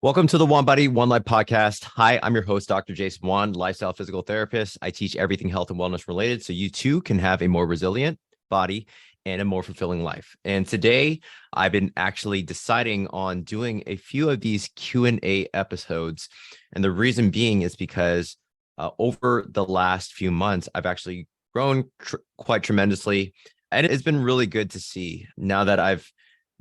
Welcome to the One Body, One Life podcast. Hi, I'm your host, Dr. Jason Wan, lifestyle physical therapist. I teach everything health and wellness related so you too can have a more resilient body and a more fulfilling life. And today, I've been actually deciding on doing a few of these Q&A episodes. And the reason being is because over the last few months, I've actually grown quite tremendously. And it's been really good to see now that I've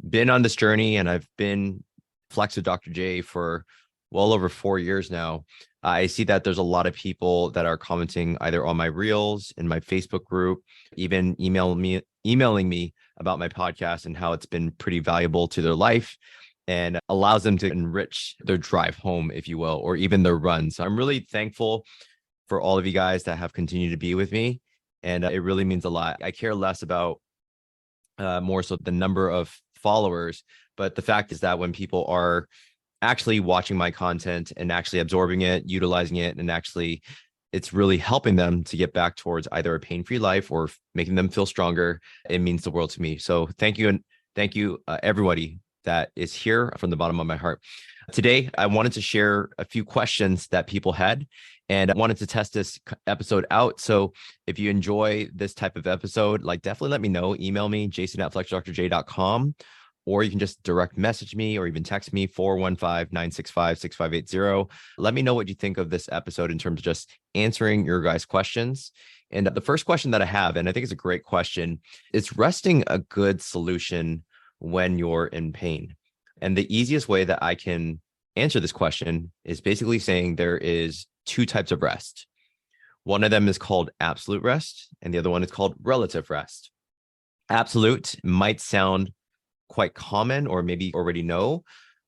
been on this journey and I've been Flex with Dr. J for well over 4 years now. I see that there's a lot of people that are commenting either on my reels, in my Facebook group, even emailing me about my podcast and how it's been pretty valuable to their life and allows them to enrich their drive home, if you will, or even their run. So I'm really thankful for all of you guys that have continued to be with me. And it really means a lot. I care less about more so the number of followers. But the fact is that when people are actually watching my content and actually absorbing it, utilizing it, and actually it's really helping them to get back towards either a pain-free life or making them feel stronger, it means the world to me. So thank you. And thank you, everybody that is here from the bottom of my heart. Today, I wanted to share a few questions that people had, and I wanted to test this episode out. So if you enjoy this type of episode, definitely let me know. Email me, jason@flexdrj.com, or you can just direct message me or even text me 415-965-6580. Let me know what you think of this episode in terms of just answering your guys' questions. And the first question that I have, and I think it's a great question, is resting a good solution when you're in pain? And the easiest way that I can answer this question is basically saying there is two types of rest. One of them is called absolute rest, and the other one is called relative rest. Absolute might sound quite common, or maybe you already know,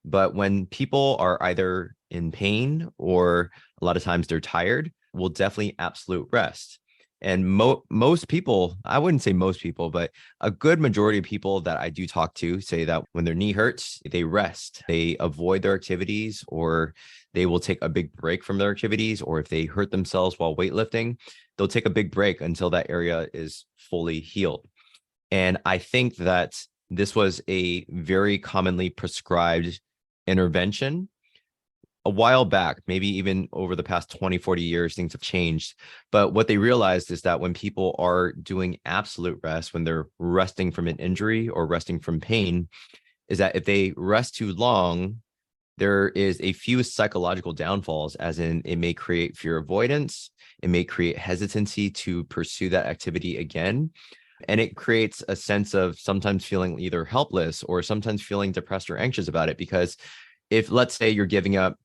but when people are either in pain or a lot of times they're tired, we'll definitely absolute rest. And most people, I wouldn't say most people, but a good majority of people that I do talk to say that when their knee hurts, they rest, they avoid their activities, or they will take a big break from their activities. Or if they hurt themselves while weightlifting, they'll take a big break until that area is fully healed. And I think that this was a very commonly prescribed intervention a while back, maybe even over the past 20, 40 years, things have changed. But what they realized is that when people are doing absolute rest, when they're resting from an injury or resting from pain, is that if they rest too long, there is a few psychological downfalls, as in it may create fear avoidance, it may create hesitancy to pursue that activity again. And it creates a sense of sometimes feeling either helpless or sometimes feeling depressed or anxious about it. Because if, let's say, you're giving up,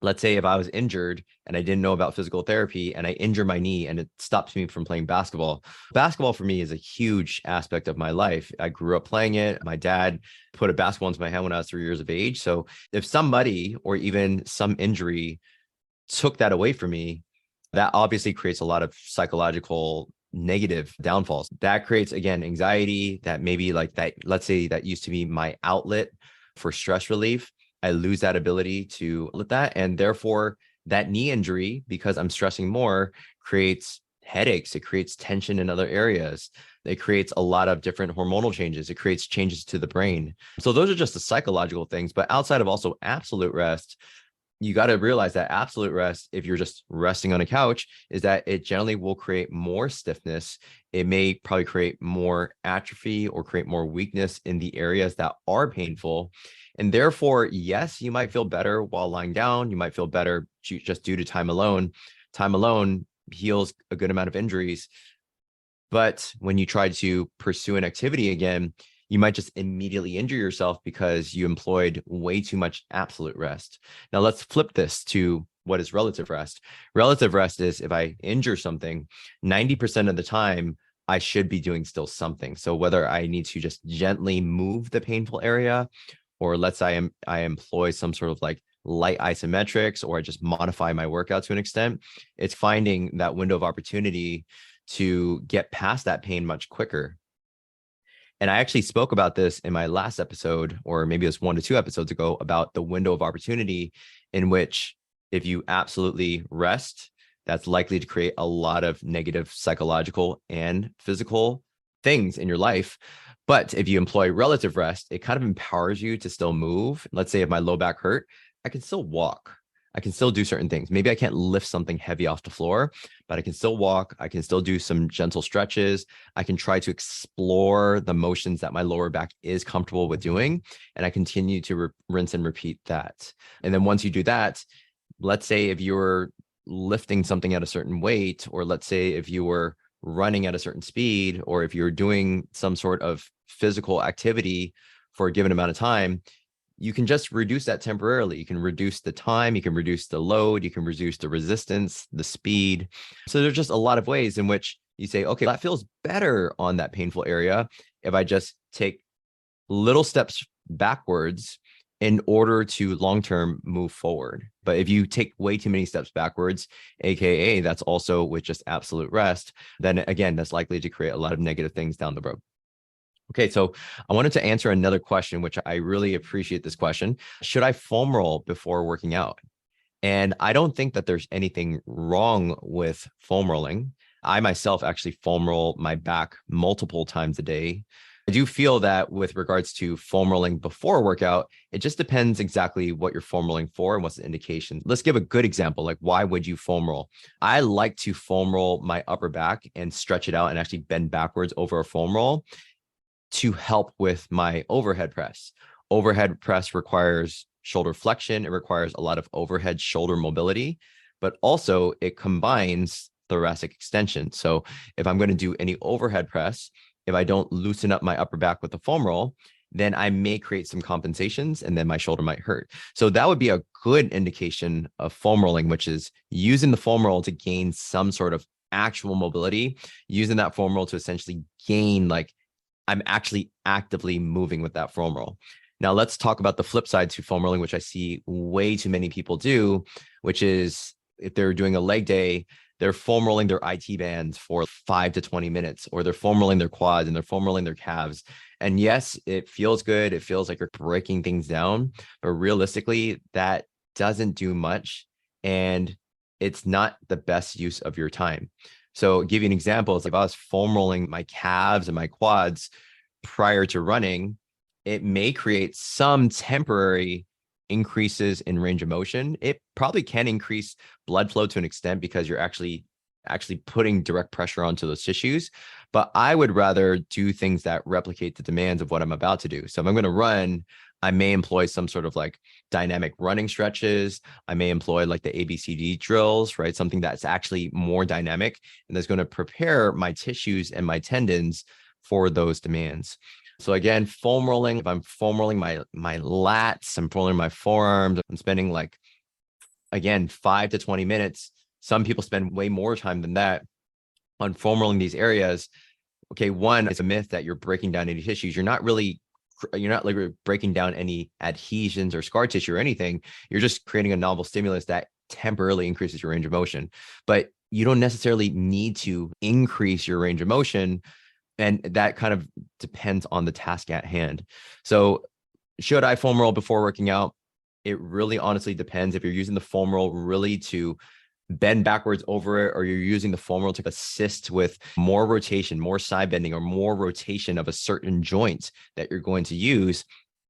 let's say if I was injured and I didn't know about physical therapy and I injure my knee and it stops me from playing basketball. Basketball for me is a huge aspect of my life. I grew up playing it. My dad put a basketball into my hand when I was 3 years of age. So if somebody or even some injury took that away from me, that obviously creates a lot of psychological negative downfalls. That creates, again, anxiety. That maybe that, let's say that used to be my outlet for stress relief. I lose that ability to let that. And therefore that knee injury, because I'm stressing more, creates headaches. It creates tension in other areas. It creates a lot of different hormonal changes. It creates changes to the brain. So those are just the psychological things. But outside of also absolute rest, you got to realize that absolute rest, if you're just resting on a couch, is that it generally will create more stiffness. It may probably create more atrophy or create more weakness in the areas that are painful. And therefore, yes, you might feel better while lying down. You might feel better just due to time alone. Time alone heals a good amount of injuries. But when you try to pursue an activity again, you might just immediately injure yourself because you employed way too much absolute rest. Now let's flip this to what is relative rest. Relative rest is if I injure something, 90% of the time, I should be doing still something. So whether I need to just gently move the painful area, or let's say I employ some sort of light isometrics, or I just modify my workout to an extent, it's finding that window of opportunity to get past that pain much quicker. And I actually spoke about this in my last episode, or maybe it was 1 to 2 episodes ago, about the window of opportunity in which if you absolutely rest, that's likely to create a lot of negative psychological and physical things in your life. But if you employ relative rest, it kind of empowers you to still move. Let's say if my low back hurt, I can still walk. I can still do certain things. Maybe I can't lift something heavy off the floor, but I can still walk. I can still do some gentle stretches. I can try to explore the motions that my lower back is comfortable with doing. And I continue to rinse and repeat that. And then once you do that, let's say if you're lifting something at a certain weight, or let's say if you were running at a certain speed, or if you're doing some sort of physical activity for a given amount of time, you can just reduce that temporarily. You can reduce the time, you can reduce the load, you can reduce the resistance, the speed. So there's just a lot of ways in which you say, okay, that feels better on that painful area if I just take little steps backwards in order to long-term move forward. But if you take way too many steps backwards, AKA that's also with just absolute rest, then again, that's likely to create a lot of negative things down the road. Okay, so I wanted to answer another question, which I really appreciate this question. Should I foam roll before working out? And I don't think that there's anything wrong with foam rolling. I myself actually foam roll my back multiple times a day. I do feel that with regards to foam rolling before a workout, it just depends exactly what you're foam rolling for and what's the indication. Let's give a good example. Like, why would you foam roll? I like to foam roll my upper back and stretch it out and actually bend backwards over a foam roll to help with my overhead press. Overhead press requires shoulder flexion. It requires a lot of overhead shoulder mobility, but also it combines thoracic extension. So if I'm going to do any overhead press, if I don't loosen up my upper back with the foam roll, then I may create some compensations and then my shoulder might hurt. So that would be a good indication of foam rolling, which is using the foam roll to gain some sort of actual mobility, using that foam roll to essentially gain, like, I'm actually actively moving with that foam roll. Now let's talk about the flip side to foam rolling, which I see way too many people do, which is if they're doing a leg day, they're foam rolling their IT bands for 5 to 20 minutes, or they're foam rolling their quads and they're foam rolling their calves. And yes, it feels good. It feels like you're breaking things down, but realistically, that doesn't do much. And it's not the best use of your time. So I'll give you an example. It's like if I was foam rolling my calves and my quads prior to running, it may create some temporary increases in range of motion. It probably can increase blood flow to an extent because you're actually putting direct pressure onto those tissues. But I would rather do things that replicate the demands of what I'm about to do. So if I'm going to run, I may employ some sort of like dynamic running stretches. I may employ like the ABCD drills, right? Something that's actually more dynamic and that's going to prepare my tissues and my tendons for those demands. So again, foam rolling, if I'm foam rolling my lats, I'm foam rolling my forearms, I'm spending like, again, 5 to 20 minutes. Some people spend way more time than that on foam rolling these areas. Okay, one, it's a myth that you're breaking down any tissues. You're not like breaking down any adhesions or scar tissue or anything. You're just creating a novel stimulus that temporarily increases your range of motion. But you don't necessarily need to increase your range of motion. And that kind of depends on the task at hand. So should I foam roll before working out? It really honestly depends. If you're using the foam roll really to bend backwards over it, or you're using the foam roll to assist with more rotation, more side bending, or more rotation of a certain joint that you're going to use,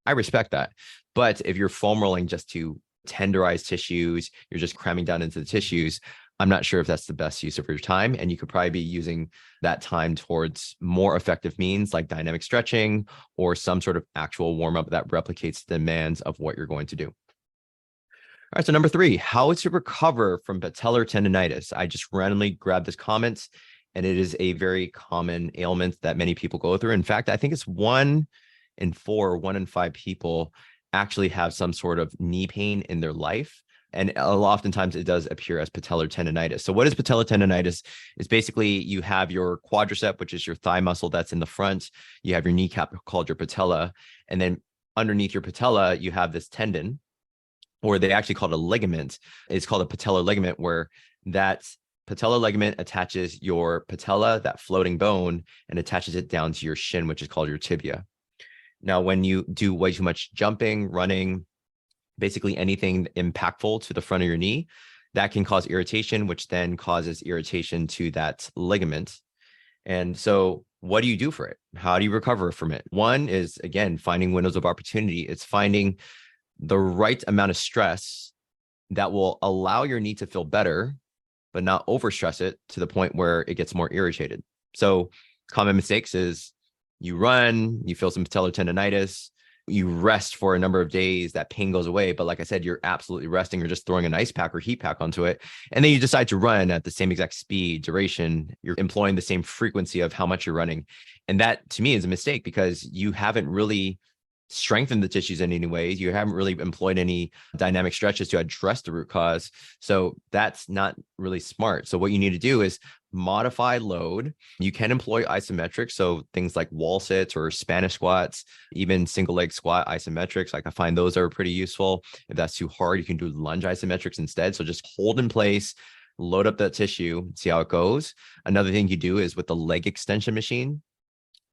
I respect that. But if you're foam rolling just to tenderize tissues, you're just cramming down into the tissues, I'm not sure if that's the best use of your time. And you could probably be using that time towards more effective means like dynamic stretching or some sort of actual warm-up that replicates the demands of what you're going to do. All right, so number 3, how to recover from patellar tendinitis. I just randomly grabbed this comment, and it is a very common ailment that many people go through. In fact, I think it's 1 in 4 or 1 in 5 people actually have some sort of knee pain in their life. And oftentimes it does appear as patellar tendinitis. So what is patellar tendinitis? It's basically you have your quadricep, which is your thigh muscle that's in the front. You have your kneecap called your patella. And then underneath your patella, you have this tendon, or they actually call it a ligament. It's called a patellar ligament, where that patellar ligament attaches your patella, that floating bone, and attaches it down to your shin, which is called your tibia. Now, when you do way too much jumping, running, basically anything impactful to the front of your knee, that can cause irritation, which then causes irritation to that ligament. And so what do you do for it? How do you recover from it? One is, again, finding windows of opportunity. It's finding the right amount of stress that will allow your knee to feel better, but not overstress it to the point where it gets more irritated. So common mistakes is you run, you feel some patellar tendinitis, you rest for a number of days, that pain goes away. But like I said, you're absolutely resting or just throwing an ice pack or heat pack onto it. And then you decide to run at the same exact speed, duration, you're employing the same frequency of how much you're running. And that to me is a mistake because you haven't really strengthened the tissues in any way. You haven't really employed any dynamic stretches to address the root cause. So that's not really smart. So what you need to do is modify load. You can employ isometrics. So things like wall sits or Spanish squats, even single leg squat isometrics. Like I find those are pretty useful. If that's too hard, you can do lunge isometrics instead. So just hold in place, load up that tissue, see how it goes. Another thing you do is with the leg extension machine,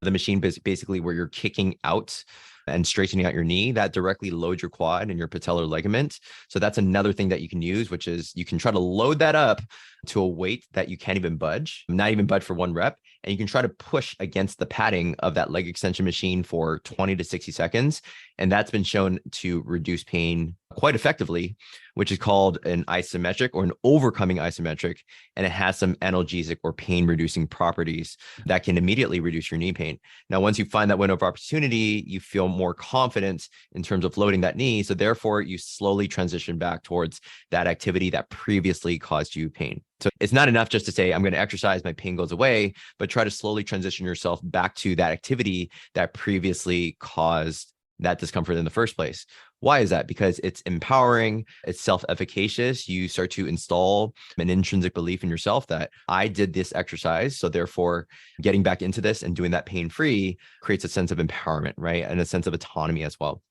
the machine basically where you're kicking out and straightening out your knee, that directly loads your quad and your patellar ligament. So that's another thing that you can use, which is you can try to load that up to a weight that you can't even budge, not even budge for one rep. And you can try to push against the padding of that leg extension machine for 20 to 60 seconds. And that's been shown to reduce pain quite effectively, which is called an isometric or an overcoming isometric. And it has some analgesic or pain reducing properties that can immediately reduce your knee pain. Now, once you find that window of opportunity, you feel more confident in terms of loading that knee. So therefore, you slowly transition back towards that activity that previously caused you pain. So it's not enough just to say, I'm going to exercise, my pain goes away, but try to slowly transition yourself back to that activity that previously caused that discomfort in the first place. Why is that? Because it's empowering, it's self-efficacious. You start to install an intrinsic belief in yourself that I did this exercise. So therefore, getting back into this and doing that pain-free creates a sense of empowerment, right? And a sense of autonomy as well.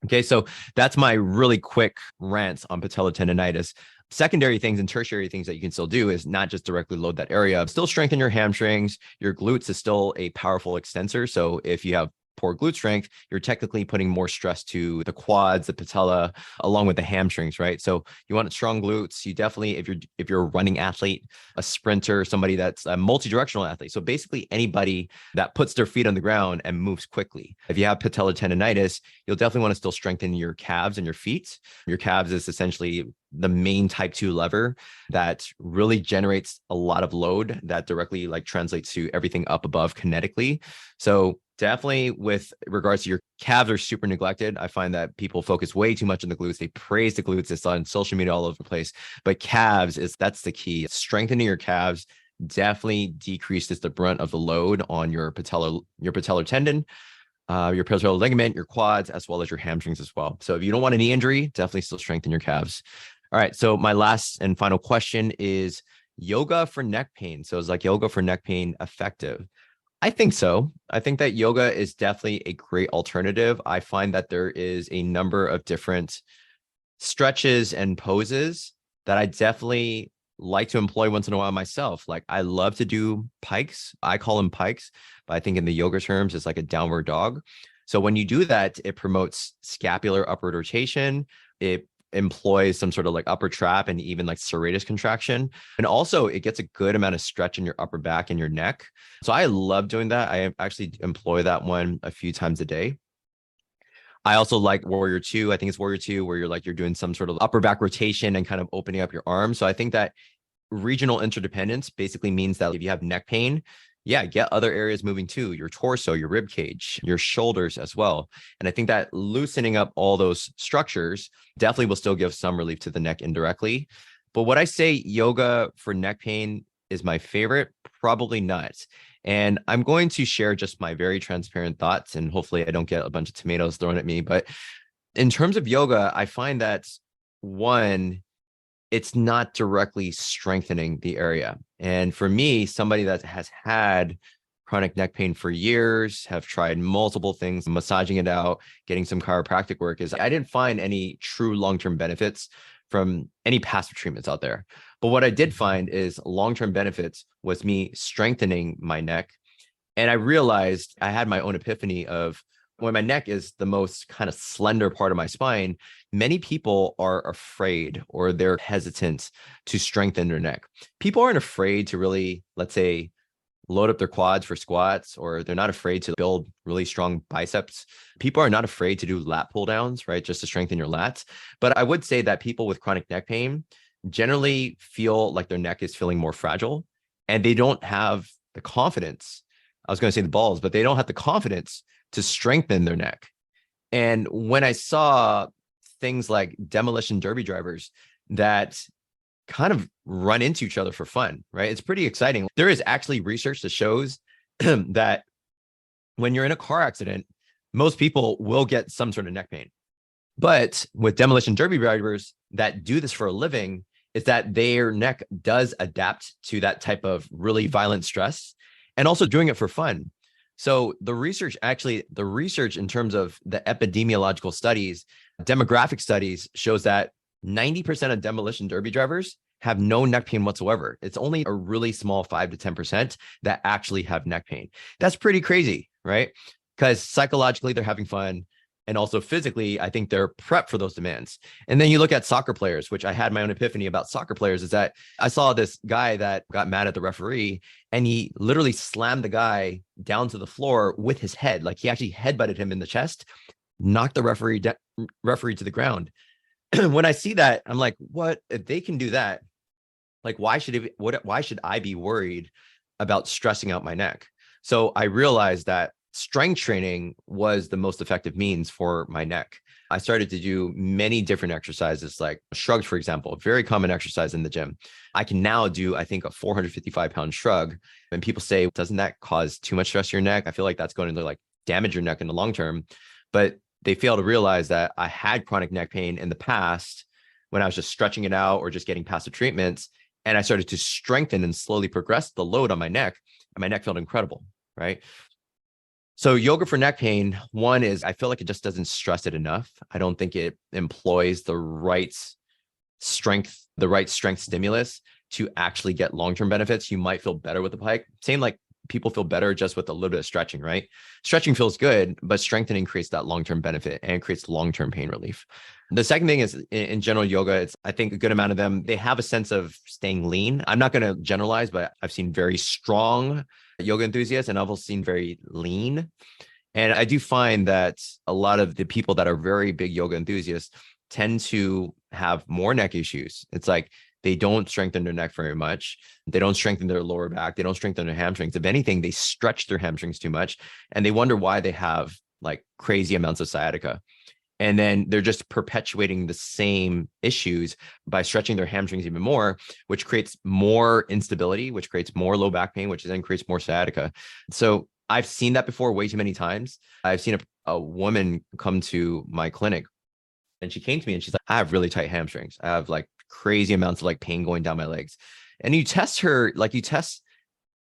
Okay, so that's my really quick rant on patellar tendinitis. Secondary things and tertiary things that you can still do is not just directly load that area, still strengthen your hamstrings. Your glutes is still a powerful extensor. So if you have poor glute strength, you're technically putting more stress to the quads, the patella, along with the hamstrings, right? So you want strong glutes. You definitely, if you're a running athlete, a sprinter, somebody that's a multi-directional athlete. So basically anybody that puts their feet on the ground and moves quickly. If you have patellar tendinitis, you'll definitely want to still strengthen your calves and your feet. Your calves is essentially the main type 2 lever that really generates a lot of load that directly like translates to everything up above kinetically. So definitely with regards to your calves are super neglected. I find that people focus way too much on the glutes. They praise the glutes. It's on social media all over the place, but calves that's the key. Strengthening your calves definitely decreases the brunt of the load on your patellar tendon, your patellar ligament, your quads, as well as your hamstrings as well. So if you don't want a knee injury, definitely still strengthen your calves. All right. So my last and final question is yoga for neck pain. So is like yoga for neck pain effective? I think so. I think that yoga is definitely a great alternative. I find that there is a number of different stretches and poses that I definitely like to employ once in a while myself. Like I love to do pikes. I call them pikes, but I think in the yoga terms, it's like a downward dog. So when you do that, it promotes scapular upward rotation. It employs some sort of like upper trap and even like serratus contraction. And also it gets a good amount of stretch in your upper back and your neck. So I love doing that. I actually employ that one a few times a day. I also like Warrior 2. I think it's Warrior 2 where you're doing some sort of upper back rotation and kind of opening up your arms. So I think that regional interdependence basically means that if you have neck pain, yeah, get other areas moving too, your torso, your rib cage, your shoulders as well. And I think that loosening up all those structures definitely will still give some relief to the neck indirectly. But would I say yoga for neck pain is my favorite? Probably not. And I'm going to share just my very transparent thoughts, and hopefully I don't get a bunch of tomatoes thrown at me. But in terms of yoga, I find that one, it's not directly strengthening the area. And for me, somebody that has had chronic neck pain for years, have tried multiple things, massaging it out, getting some chiropractic work, is I didn't find any true long-term benefits from any passive treatments out there. But what I did find is long-term benefits was me strengthening my neck. And I realized I had my own epiphany of when my neck is the most kind of slender part of my spine, many people are afraid or they're hesitant to strengthen their neck. People aren't afraid to really, let's say, load up their quads for squats, or they're not afraid to build really strong biceps. People are not afraid to do lat pull downs, right? Just to strengthen your lats. But I would say that people with chronic neck pain generally feel like their neck is feeling more fragile, and they don't have the confidence. I was going to say the balls, but they don't have the confidence to strengthen their neck. And when I saw things like demolition derby drivers that kind of run into each other for fun, right? It's pretty exciting. There is actually research that shows that when you're in a car accident, most people will get some sort of neck pain. But with demolition derby drivers that do this for a living, is that their neck does adapt to that type of really violent stress, and also doing it for fun. So the research in terms of the epidemiological studies, demographic studies, shows that 90% of demolition derby drivers have no neck pain whatsoever. It's only a really small 5 to 10% that actually have neck pain. That's pretty crazy, right? Because psychologically they're having fun. And also physically, I think they're prepped for those demands. And then you look at soccer players, which I had my own epiphany about soccer players, is that I saw this guy that got mad at the referee, and he literally slammed the guy down to the floor with his head. Like, he actually headbutted him in the chest, knocked the referee to the ground. When I see that, I'm like, what? If they can do that, like, why should I be worried about stressing out my neck? So I realized that strength training was the most effective means for my neck. I started to do many different exercises, like shrugs, for example, a very common exercise in the gym. I can now do, I think, a 455-pound shrug. And people say, doesn't that cause too much stress to your neck? I feel like that's going to like damage your neck in the long term. But they fail to realize that I had chronic neck pain in the past when I was just stretching it out or just getting passive treatments. And I started to strengthen and slowly progress the load on my neck, and my neck felt incredible, right? So yoga for neck pain, one is I feel like it just doesn't stress it enough. I don't think it employs the right strength stimulus to actually get long-term benefits. You might feel better with the pike. Same like people feel better just with a little bit of stretching, right? Stretching feels good, but strengthening creates that long-term benefit and creates long-term pain relief. The second thing is in general yoga, it's, I think a good amount of them, they have a sense of staying lean. I'm not going to generalize, but I've seen very strong yoga enthusiasts, and I've also seen very lean. And I do find that a lot of the people that are very big yoga enthusiasts tend to have more neck issues. It's like they don't strengthen their neck very much. They don't strengthen their lower back. They don't strengthen their hamstrings. If anything, they stretch their hamstrings too much, and they wonder why they have like crazy amounts of sciatica. And then they're just perpetuating the same issues by stretching their hamstrings even more, which creates more instability, which creates more low back pain, which then creates more sciatica. So I've seen that before way too many times. I've seen a woman come to my clinic, and she came to me and she's like, I have really tight hamstrings. I have like crazy amounts of like pain going down my legs. And you test her, like you test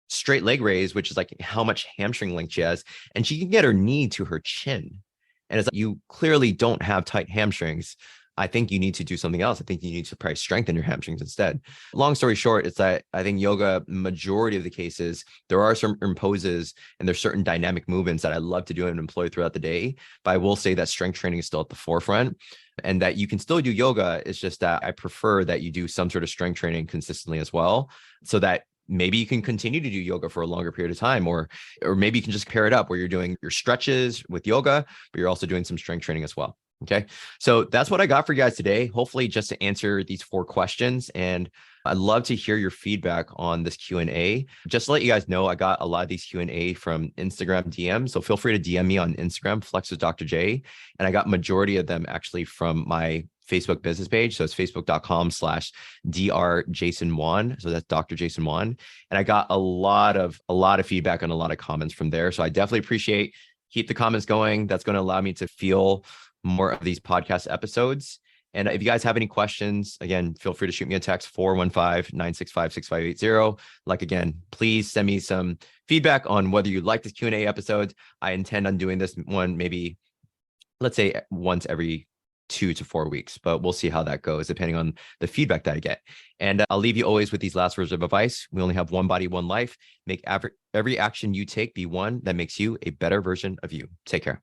straight leg raise, which is like how much hamstring length she has, and she can get her knee to her chin. And it's like, you clearly don't have tight hamstrings. I think you need to do something else. I think you need to probably strengthen your hamstrings instead. Long story short, it's that I think yoga, majority of the cases, there are certain poses and there's certain dynamic movements that I love to do and employ throughout the day. But I will say that strength training is still at the forefront, and that you can still do yoga. It's just that I prefer that you do some sort of strength training consistently as well, so that maybe you can continue to do yoga for a longer period of time, or maybe you can just pair it up where you're doing your stretches with yoga, but you're also doing some strength training as well. Okay. So that's what I got for you guys today. Hopefully just to answer these 4 questions. And I'd love to hear your feedback on this Q&A. Just to let you guys know, I got a lot of these Q&A from Instagram DM. So feel free to DM me on Instagram, Flex with Dr. J. And I got majority of them actually from my Facebook business page. So it's facebook.com/drjasonwan. So that's Dr. Jason Wan. And I got a lot of feedback and a lot of comments from there. So I definitely appreciate, keep the comments going. That's going to allow me to feel more of these podcast episodes. And if you guys have any questions, again, feel free to shoot me a text, 415-965-6580. Like, again, please send me some feedback on whether you like this Q&A episode. I intend on doing this one, maybe, let's say once every 2 to 4 weeks, but we'll see how that goes depending on the feedback that I get. And I'll leave you always with these last words of advice. We only have one body, one life. Make every action you take be one that makes you a better version of you. Take care.